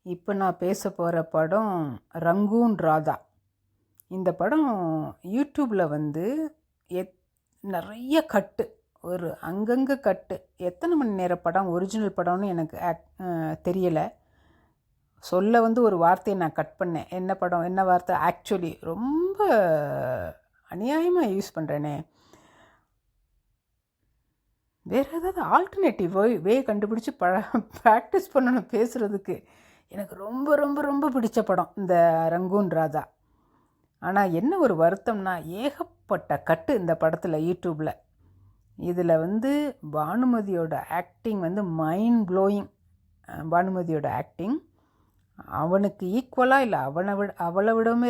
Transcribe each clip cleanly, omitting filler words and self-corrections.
இப்போ நான் பேச போகிற படம் ரங்கூன் ராதா. இந்த படம் யூடியூப்பில் வந்து எத் நிறைய கட்டு, ஒரு அங்கங்கே கட்டு. எத்தனை மணி நேர படம், ஒரிஜினல் படம்னு எனக்கு தெரியலை. சொல்ல வந்து ஒரு வார்த்தையை நான் கட் பண்ணேன். என்ன படம், என்ன வார்த்தை, ஆக்சுவலி ரொம்ப அநியாயமாக யூஸ் பண்ணுறேனே. வேறு ஏதாவது ஆல்டர்னேட்டிவ் வே கண்டுபிடிச்சி ப்ராக்டிஸ் பண்ணணும் பேசுகிறதுக்கு. எனக்கு ரொம்ப ரொம்ப ரொம்ப பிடிச்ச படம் இந்த ரங்கூன் ராதா. ஆனால் என்ன ஒரு வருத்தம்னா, ஏகப்பட்ட கட்டு இந்த படத்தில் யூடியூப்பில். இதில் வந்து பானுமதியோட ஆக்டிங் வந்து மைண்ட் ப்ளோயிங். பானுமதியோட ஆக்டிங் அவனுக்கு ஈக்குவலாக இல்லை, அவளை விடவுமே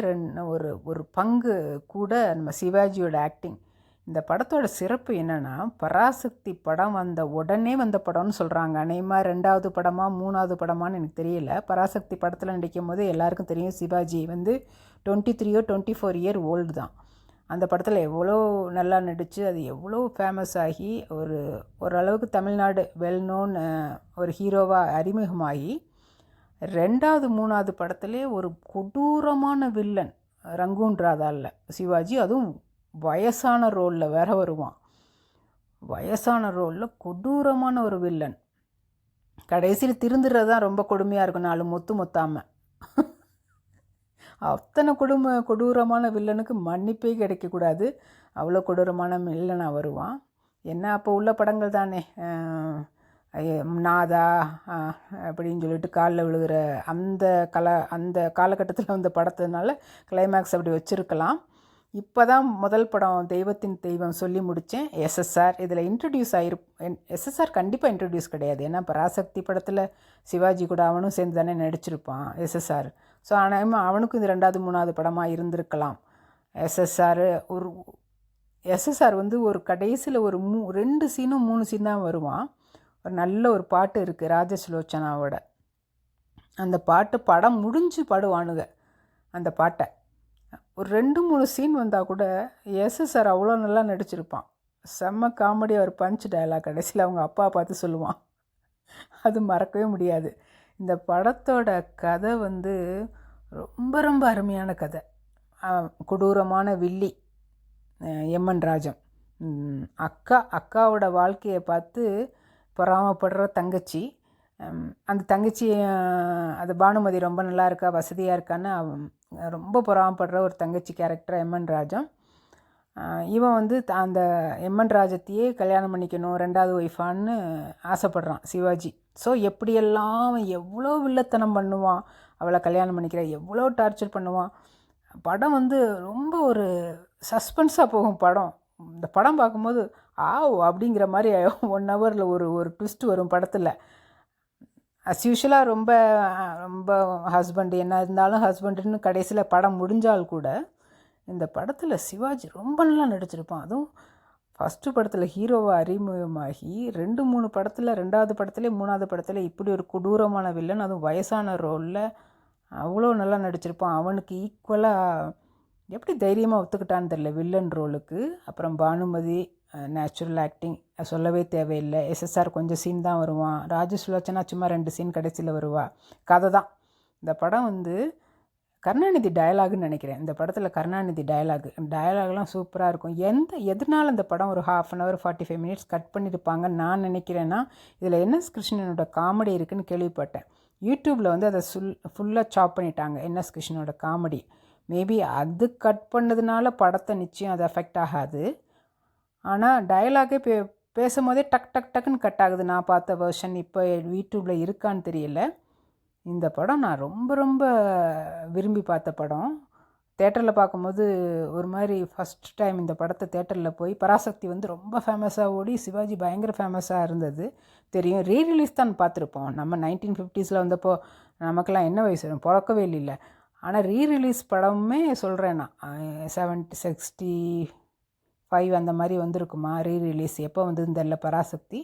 ஒரு ஒரு பங்கு கூட நம்ம சிவாஜியோட ஆக்டிங். இந்த படத்தோட சிறப்பு என்னென்னா, பராசக்தி படம் வந்த உடனே வந்த படம்னு சொல்கிறாங்க. அநேகமாக 2வது படமா 3வது படமான்னு எனக்கு தெரியல. பராசக்தி படத்தில் நடிக்கும் போது எல்லாருக்கும் தெரியும், சிவாஜி வந்து 23 or 24 இயர் ஓல்டு தான். அந்த படத்தில் எவ்வளோ நல்லா நடித்து அது எவ்வளோ ஃபேமஸ் ஆகி ஓரளவுக்கு தமிழ்நாடு வெல் நோன் ஒரு ஹீரோவாக அறிமுகமாகி 2வது 3வது படத்துலேயே ஒரு கொடூரமான வில்லன் ரங்கூன் ராதாவில் சிவாஜி, அதுவும் வயசான ரோலில் வேற வருவான். வயசான ரோலில் கொடூரமான ஒரு வில்லன். கடைசியில் திருந்துறது தான் ரொம்ப கொடுமையாக இருக்கும், 4 மொத்து மொத்தாமல். அத்தனை கொடூரமான வில்லனுக்கு மன்னிப்பே கிடைக்கக்கூடாது. அவ்வளோ கொடூரமான வில்லனாக வருவான். என்ன அப்போ உள்ள படங்கள் தானே, நாதா அப்படின்னு சொல்லிட்டு காலில் விழுகிற அந்த காலகட்டத்தில் வந்த படத்தினால கிளைமேக்ஸ் அப்படி வச்சுருக்கலாம். இப்போ தான் முதல் படம் தெய்வத்தின் தெய்வம் சொல்லி முடித்தேன். எஸ்எஸ்ஆர் இதில் இன்ட்ரடியூஸ் எஸ்எஸ்ஆர் கண்டிப்பாக இன்ட்ரடியூஸ் கிடையாது. ஏன்னா பராசக்தி படத்தில் சிவாஜி கூட அவனும் சேர்ந்து தானே நடிச்சிருப்பான் எஸ்எஸ்ஆர். ஸோ ஆனால் அவனுக்கும் இது 2வது 3வது படமாக இருந்திருக்கலாம். எஸ்எஸ்ஆர் வந்து ஒரு கடைசியில் ஒரு 2 சீனும் 3 சீன் தான் வருவான். ஒரு நல்ல ஒரு பாட்டு இருக்குது ராஜசுலோச்சனாவோட. அந்த பாட்டு படம் முடிஞ்சு பாடுவானுங்க அந்த பாட்டை. ஒரு 2-3 சீன் வந்தால் கூட எஸ்எஸ்ஆர் அவ்வளோ நல்லா நடிச்சிருப்பான். செம்ம காமெடியாக ஒரு பஞ்ச் டயலாக் கடைசியில் அவங்க அப்பா பார்த்து சொல்லுவான். அது மறக்கவே முடியாது. இந்த படத்தோட கதை வந்து ரொம்ப ரொம்ப அருமையான கதை. கொடூரமான வில்லி எம்என் ராஜம், அக்காவோட வாழ்க்கையை பார்த்து பொறாமப்படுற தங்கச்சி. அந்த தங்கச்சி அது பானுமதி ரொம்ப நல்லா இருக்கா, வசதியாக இருக்கான்னு ரொம்ப பொறாமப்படுற ஒரு தங்கச்சி கேரக்டர் எம்என் ராஜம். இவன் வந்து அந்த எம்என் ராஜத்தையே கல்யாணம் பண்ணிக்கணும், 2வது ஒய்ஃபான்னு ஆசைப்படுறான் சிவாஜி. ஸோ எப்படியெல்லாம் எவ்வளோ வில்லத்தனம் பண்ணுவான், அவளை கல்யாணம் பண்ணிக்கிற எவ்வளோ டார்ச்சர் பண்ணுவான். படம் வந்து ரொம்ப ஒரு சஸ்பென்ஸாக போகும் படம். இந்த படம் பார்க்கும்போது அப்படிங்கிற மாதிரி 1 ஹவரில் ஒரு ட்விஸ்ட் வரும் படத்தில். யூஷுவலாக ரொம்ப ரொம்ப ஹஸ்பண்ட் என்ன இருந்தாலும் ஹஸ்பண்டுன்னு கடைசியில் படம் முடிஞ்சால் கூட இந்த படத்தில் சிவாஜி ரொம்ப நல்லா நடிச்சிருப்பான். அதுவும் ஃபஸ்ட்டு படத்தில் ஹீரோவாக அறிமுகமாகி 2-3 படத்தில், 2வது படத்துலேயே 3வது படத்தில் இப்படி ஒரு கொடூரமான வில்லன், அதுவும் வயசான ரோலில் அவ்வளோ நல்லா நடிச்சிருப்பான். அவனுக்கு ஈக்குவலாக எப்படி தைரியமாக ஒத்துக்கிட்டான்னு தெரியல வில்லன் ரோலுக்கு. அப்புறம் பானுமதி நேச்சுரல் ஆக்டிங் சொல்லவே தேவையில்லை. எஸ்எஸ்ஆர் கொஞ்சம் சீன் தான் வருவான். ராஜசுலோச்சனா சும்மா 2 சீன் கடைசியில் வருவா. கதை தான். இந்த படம் வந்து கருணாநிதி டயலாகுன்னு நினைக்கிறேன். இந்த படத்தில் கருணாநிதி டயலாக்லாம் சூப்பராக இருக்கும். எதனால் இந்த படம் ஒரு 1/2 hour 45 minutes கட் பண்ணியிருப்பாங்கன்னு நான் நினைக்கிறேன்னா, இதில் என்எஸ் கிருஷ்ணனோட காமெடி இருக்குதுன்னு கேள்விப்பட்டேன். யூடியூப்பில் வந்து அதை ஃபுல்லாக சாப் பண்ணிட்டாங்க என்எஸ் கிருஷ்ணனோட காமெடி. மேபி அது கட் பண்ணதுனால படத்தை நிச்சயம் அது அஃபெக்ட் ஆகாது. ஆனால் டயலாகே பேசும்போதே டக்குன்னு கட் ஆகுது. நான் பார்த்த வெர்ஷன் இப்போ யூடியூப்பில் இருக்கான்னு தெரியல. இந்த படம் நான் ரொம்ப ரொம்ப விரும்பி பார்த்த படம். தேட்டரில் பார்க்கும்போது ஒரு மாதிரி ஃபஸ்ட் டைம் இந்த படத்தை தேட்டரில் போய், பராசக்தி வந்து ரொம்ப ஃபேமஸாக ஓடி சிவாஜி பயங்கர ஃபேமஸாக இருந்தது தெரியும். ரீரிலீஸ் தான் பார்த்துருப்போம். நம்ம 1950s வந்தப்போ நமக்கெல்லாம் என்ன வயசு வரும், பிறக்கவே இல்லை. ஆனால் ரீரிலீஸ் படமுமே சொல்கிறேன் நான், 65 அந்த மாதிரி வந்திருக்குமா ரீரிலீஸ். எப்போ வந்ததுன்னு தெரியல பராசக்தி.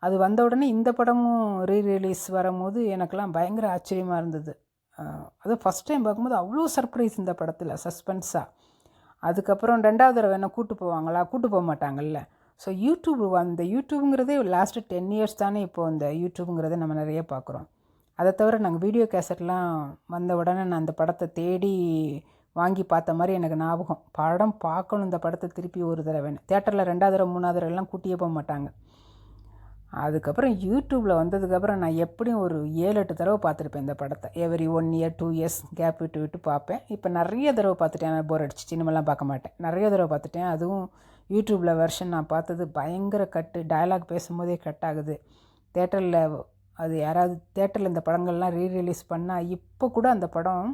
அது வந்த உடனே இந்த படமும் ரீரிலீஸ் வரும்போது எனக்கெல்லாம் பயங்கர ஆச்சரியமாக இருந்தது. அதுவும் ஃபஸ்ட் டைம் பார்க்கும்போது அவ்வளோ சர்ப்ரைஸ் இந்த படத்தில், சஸ்பென்ஸாக. அதுக்கப்புறம் 2வது தடவை என்ன கூட்டு போக மாட்டாங்கல்ல. ஸோ யூடியூபுங்கிறதே லாஸ்ட்டு 10 years தானே இப்போது இந்த யூடியூபுங்கிறத நம்ம நிறைய பார்க்குறோம். அதை தவிர நாங்கள் வீடியோ கேசட்லாம் வந்த உடனே நான் அந்த படத்தை தேடி வாங்கி பார்த்த மாதிரி எனக்கு ஞாபகம். படம் பார்க்கணும், இந்த படத்தை திருப்பி ஒரு தடவைன்னு. தேட்டரில் 2வது தடவை 3வது தடவைலாம் கூட்டியே போக மாட்டாங்க. அதுக்கப்புறம் யூடியூப்பில் வந்ததுக்கப்புறம் நான் எப்படியும் ஒரு 7-8 தடவை பார்த்துருப்பேன் இந்த படத்தை. எவரி 1 இயர் 2 இயர்ஸ் கேப் விட்டு விட்டு பார்ப்பேன். இப்போ நிறைய தடவை பார்த்துட்டேன். நான் போர் அடிச்சு சினிமாலாம் பார்க்க மாட்டேன். நிறைய தடவை பார்த்துட்டேன். அதுவும் யூடியூப்பில் வெர்ஷன் நான் பார்த்தது பயங்கர கட்டு. டயலாக் பேசும்போதே கட் ஆகுது. தேட்டரில் அது யாராவது தேட்டரில் இந்த படங்கள்லாம் ரீரிலீஸ் பண்ணால் இப்போ கூட அந்த படம்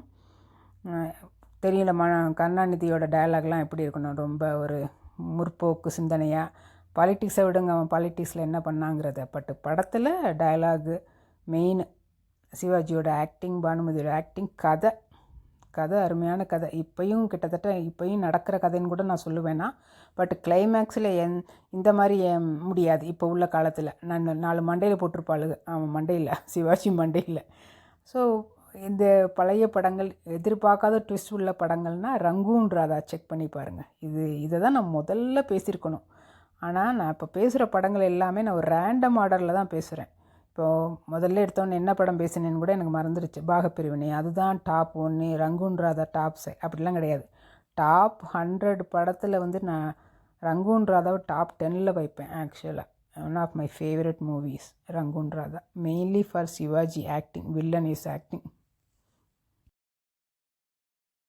தெரியல. கருணாநிதியோட டயலாக்லாம் எப்படி இருக்கணும், ரொம்ப ஒரு முற்போக்கு சிந்தனையாக. பாலிட்டிக்ஸை விடுங்க, அவன் பாலிட்டிக்ஸில் என்ன பண்ணாங்கிறத. பட் படத்தில் டயலாகு மெயின். சிவாஜியோட ஆக்டிங், பானுமதியோட ஆக்டிங், கதை அருமையான கதை. இப்போயும் கிட்டத்தட்ட இப்போயும் நடக்கிற கதைன்னு கூட நான் சொல்லுவேன்னா. பட் கிளைமேக்ஸில் இந்த மாதிரி முடியாது இப்போ உள்ள காலத்தில். நான் 4 மண்டையில் போட்டிருப்பாளுங்க, அவன் மண்டையில், சிவாஜி மண்டையில். ஸோ இந்த பழைய படங்கள், எதிர்பார்க்காத ட்விஸ்ட் உள்ள படங்கள்னால் ரங்கூன் ராதா செக் பண்ணி பாருங்கள். இதை தான் நான் முதல்ல பேசியிருக்கணும். ஆனால் நான் இப்போ பேசுகிற படங்கள் எல்லாமே நான் ஒரு ரேண்டம் ஆர்டரில் தான் பேசுகிறேன். இப்போது முதல்ல எடுத்தோன்னே என்ன படம் பேசினேன்னு கூட எனக்கு மறந்துடுச்சு. பாகப்பிரிவினை அதுதான் டாப் 1, ரங்கூன் ராதா டாப் 6 அப்படிலாம் கிடையாது. டாப் 100 படத்தில் வந்து நான் ரங்கூன் ராதாவை டாப் 10ல் வைப்பேன். ஆக்சுவலாக one of my favourite movies Rangoon Radha. Mainly for Sivaji acting, villain is acting.